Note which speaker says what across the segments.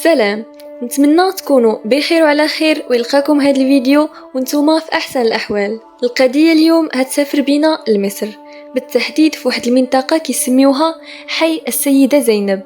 Speaker 1: سلام. نتمنى تكونوا بخير وعلى خير ويلقاكم هذا الفيديو وانتم في احسن الاحوال. القضيه اليوم هتسافر بينا لمصر، بالتحديد في واحد المنطقه كيسميوها حي السيده زينب،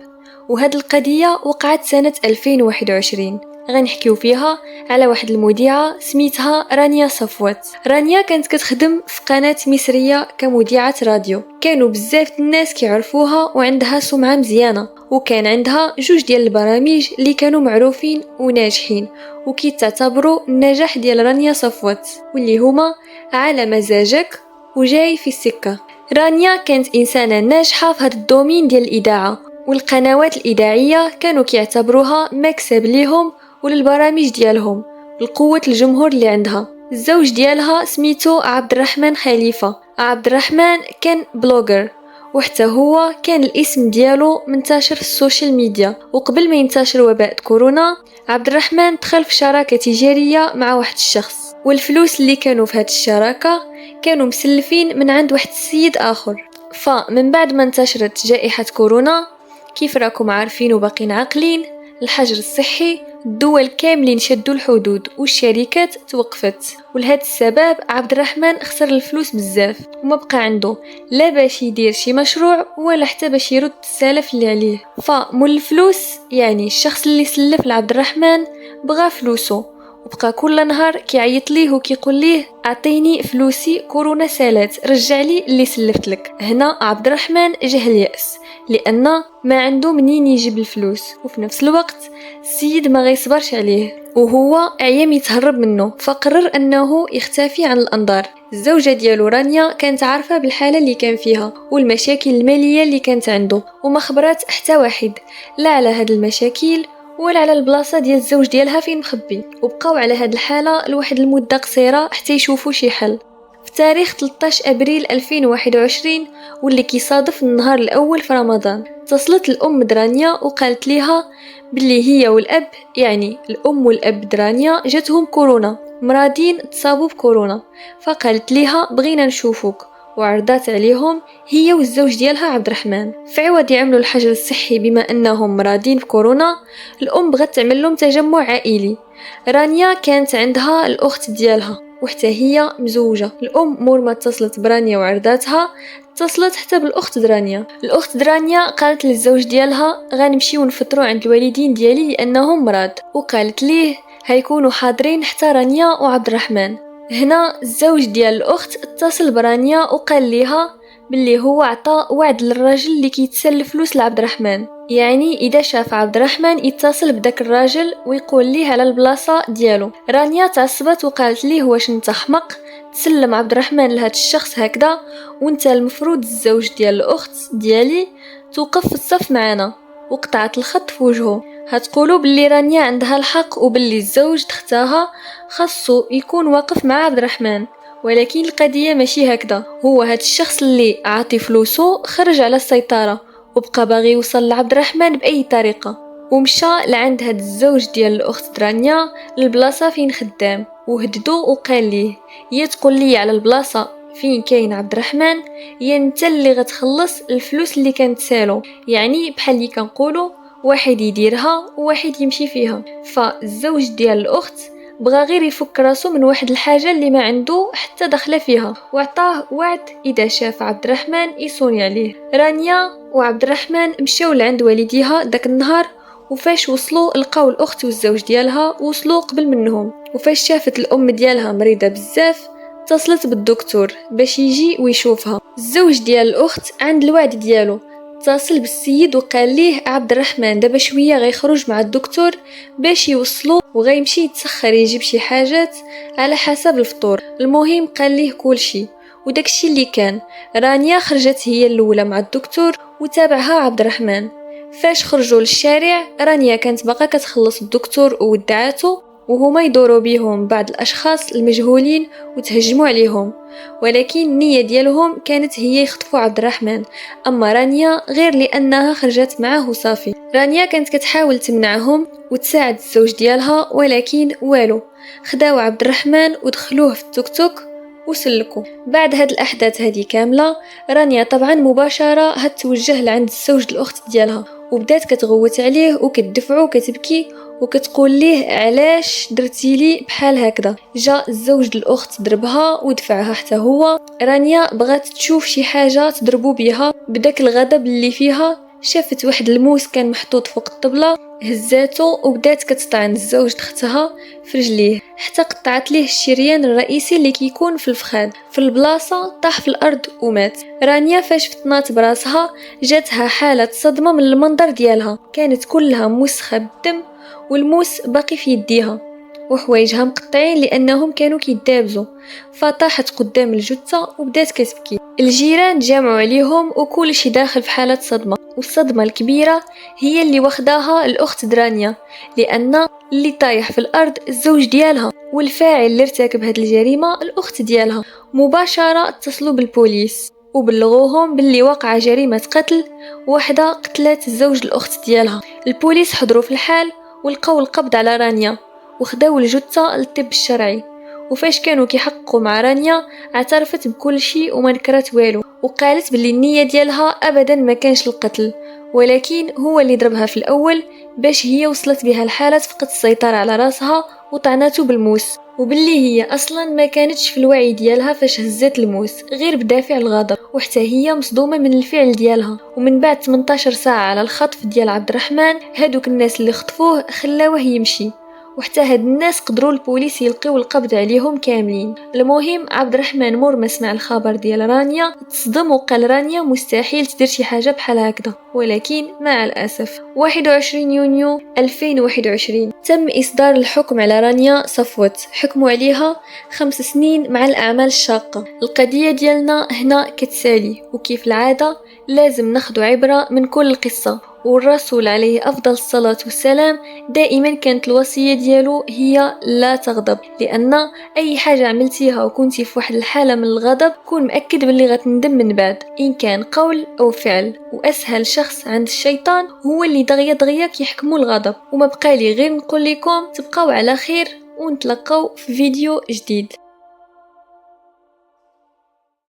Speaker 1: وهاد القضيه وقعت سنه 2021. غنحكيو فيها على واحد المذيعه سميتها رانيا صفوت. رانيا كانت كتخدم في قناه مصريه كمذيعه راديو، كانوا بزاف الناس كيعرفوها وعندها سمعه مزيانه، وكان عندها جوج ديال البرامج اللي كانوا معروفين وناجحين وكيتعتبروا النجاح ديال رانيا صفوت، واللي هما على مزاجك وجاي في السكه. رانيا كانت انسانه ناجحه في هذا الدومين ديال الاذاعه، والقنوات الاذاعيه كانوا كيعتبروها مكسب ليهم وللبرامج ديالهم لقوه الجمهور اللي عندها. الزوج ديالها سميتو عبد الرحمن خليفه. عبد الرحمن كان بلوجر، وحتى هو كان الاسم ديالو منتشر في السوشيال ميديا. وقبل ما ينتشر وباء كورونا، عبد الرحمن دخل في شراكه تجاريه مع واحد الشخص، والفلوس اللي كانوا في هذه الشراكه كانوا مسلفين من عند واحد السيد اخر. فمن بعد ما انتشرت جائحه كورونا، كيف راكم عارفين وباقين عاقلين، الحجر الصحي، الدول كاملين شدوا الحدود والشركات توقفت، ولهذا السبب عبد الرحمن خسر الفلوس بزاف وما بقى عنده لا باش يدير شي مشروع ولا حتى باش يرد السلف اللي عليه. فمول الفلوس يعني الشخص اللي سلف لعبد الرحمن بغى فلوسه، وبقى كل نهار كيعيط ليه وكيقول ليه اعطيني فلوسي، كورونا سالات، رجع لي اللي سلفت لك. هنا عبد الرحمن جه اليأس، لان ما عنده منين يجيب الفلوس، وفي نفس الوقت السيد ما غيصبرش عليه وهو عيام يتهرب منه، فقرر انه يختفي عن الانظار. الزوجه ديالو رانيا كانت عارفه بالحاله اللي كان فيها والمشاكل الماليه اللي كانت عنده، وما خبرات حتى واحد لا على هاد المشاكل ولا على البلاصه ديال الزوج ديالها فين مخبي، وبقاو على هاد الحاله لواحد المده قصيره حتى يشوفوا شي حل. في تاريخ 13 ابريل 2021 واللي كيصادف النهار الاول في رمضان، اتصلت الام درانيا وقالت ليها باللي هي والاب، يعني الام والاب درانيا، جاتهم كورونا، مرادين تصابوا بكورونا. فقالت ليها بغينا نشوفوك، وعرضات عليهم هي والزوج ديالها عبد الرحمن. في عوض يعملوا الحجر الصحي بما انهم مرادين بكورونا، الام بغت تعمل لهم تجمع عائلي. رانيا كانت عندها الاخت ديالها وحتى هي مزوجه. الام مور ما اتصلت برانيا وعرضاتها، اتصلت حتى بالاخت درانيا. الاخت درانيا قالت للزوج ديالها غنمشيو نفطروا عند الوالدين ديالي لانهم مرض، وقالت ليه هيكونوا حاضرين حتى رانيا وعبد الرحمن. هنا الزوج ديال الاخت اتصل برانيا وقال ليها باللي هو عطى وعد للراجل اللي كيتسل فلوس لعبد الرحمن، يعني اذا شاف عبد الرحمن يتصل بداك الراجل ويقول ليه على البلاصه ديالو. رانيا تعصبت وقالت ليه واش انت حمق تسلم عبد الرحمن لهاد الشخص هكذا، وانت المفروض الزوج ديال الاخت ديالي توقف في الصف معنا، وقطعت الخط في وجهه. هتقولوا باللي رانيا عندها الحق وباللي الزوج اختها خاصو يكون واقف مع عبد الرحمن، ولكن القضيه ماشي هكذا. هو هاد الشخص اللي عاطي فلوسه خرج على السيطره وبقى باغي يوصل لعبد الرحمن باي طريقه، ومشى لعند هاد الزوج ديال الاخت درانيا البلاصه فين خدام، وهددو وقال ليه يا تقول لي على البلاصه فين كاين عبد الرحمن، يا انت اللي غتخلص الفلوس اللي كانت سالو، يعني بحال اللي كنقولوا واحد يديرها وواحد يمشي فيها. فالزوج ديال الاخت بغى غير يفك راسو من واحد الحاجه اللي ما عنده حتى دخله فيها، وعطاه وعد اذا شاف عبد الرحمن يصوني عليه. رانيا وعبد الرحمن مشاو لعند والديها داك النهار، وفاش وصلوا لقاو الاخت والزوج ديالها وصلوا قبل منهم. وفاش شافت الام ديالها مريضه بزاف، اتصلت بالدكتور باش يجي ويشوفها. الزوج ديال الاخت عند الوعد ديالو اتصل بالسيد وقال ليه عبد الرحمن دابا شويه غيخرج مع الدكتور باش يوصلوا، وغيمشي يتسخر يجيب شي حاجات على حسب الفطور. المهم قال ليه كل شيء، وداكشي اللي كان. رانيا خرجت هي الاولى مع الدكتور وتابعها عبد الرحمن. فاش خرجوا للشارع، رانيا كانت باقا كتخلص الدكتور وودعاته، وهما يدوروا بيهم بعض الاشخاص المجهولين وتهجموا عليهم، ولكن النيه ديالهم كانت هي يخطفوا عبد الرحمن. اما رانيا غير لانها خرجت معه وصافي. رانيا كانت كتحاول تمنعهم وتساعد الزوج ديالها، ولكن والو، خداو عبد الرحمن ودخلوه في التوك توك وسلكوا. بعد هاد الاحداث هذه كامله، رانيا طبعا مباشره هتوجه لعند الزوج الاخت ديالها وبدات كتغوت عليه وكتدفعو وكتبكي وكتقول ليه علاش درتي لي بحال هكذا. جا الزوج الاخت ضربها ودفعها حتى هو. رانيا بغات تشوف شي حاجه تضربو بيها، بداك الغضب اللي فيها شافت واحد الموس كان محطوط فوق الطبله، هزاتو وبدات كتطعن الزوج اختها في رجليه حتى قطعت ليه الشريان الرئيسي اللي كيكون في الفخذ. في البلاصه طاح في الارض ومات. رانيا فاش فتنات براسها جاتها حاله صدمه من المنظر ديالها، كانت كلها مسخه بالدم والموس باقي في يديها وحوايجها مقطعين لانهم كانوا كيدابزوا. فطاحت قدام الجثه وبدات كتبكي. الجيران جمعوا عليهم وكل شي داخل في حاله صدمه، والصدمه الكبيره هي اللي واخداها الاخت درانيا، لان اللي طايح في الارض الزوج ديالها، والفاعل اللي ارتكب هذه الجريمه الاخت ديالها. مباشره اتصلوا بالبوليس وبلغوهم باللي وقع جريمه قتل، وحده قتلت الزوج الاخت ديالها. البوليس حضروا في الحال ولقاو القبض على رانيا وخداو الجثه للطب الشرعي. وفاش كانوا كيحققوا مع رانيا اعترفت بكل شيء وما نكرت والو، وقالت باللي النيه ديالها ابدا ما كانش القتل، ولكن هو اللي ضربها في الاول باش هي وصلت بها الحاله تفقد السيطره على راسها وطعنته بالموس، وباللي هي اصلا ما كانتش في الوعي ديالها فاش هزت الموس غير بدافع الغضب، وحتى هي مصدومه من الفعل ديالها. ومن بعد 18 ساعه على الخطف ديال عبد الرحمن، هادوك الناس اللي خطفوه خلاوه يمشي، وحتى هاد الناس قدروا البوليس يلقيو القبض عليهم كاملين. المهم عبد الرحمن مور ما سمع الخبر ديال رانيا تصدم وقال رانيا مستحيل تدير شي حاجه بحال هكذا، ولكن مع الاسف 21 يونيو 2021 تم اصدار الحكم على رانيا صفوت، حكموا عليها 5 سنين مع الاعمال الشاقه. القضيه ديالنا هنا كتسالي، وكيف العاده لازم ناخذ عبره من كل القصه، والرسول عليه أفضل الصلاة والسلام دائما كانت الوصية ديالو هي لا تغضب، لأن أي حاجة عملتيها وكنتي في واحد الحالة من الغضب كون مأكد باللي غتندم من بعد، إن كان قول أو فعل. وأسهل شخص عند الشيطان هو اللي دغيا دغيا كيحكمو الغضب. وما بقى لي غير نقول لكم تبقاو على خير ونتلقاو في فيديو جديد.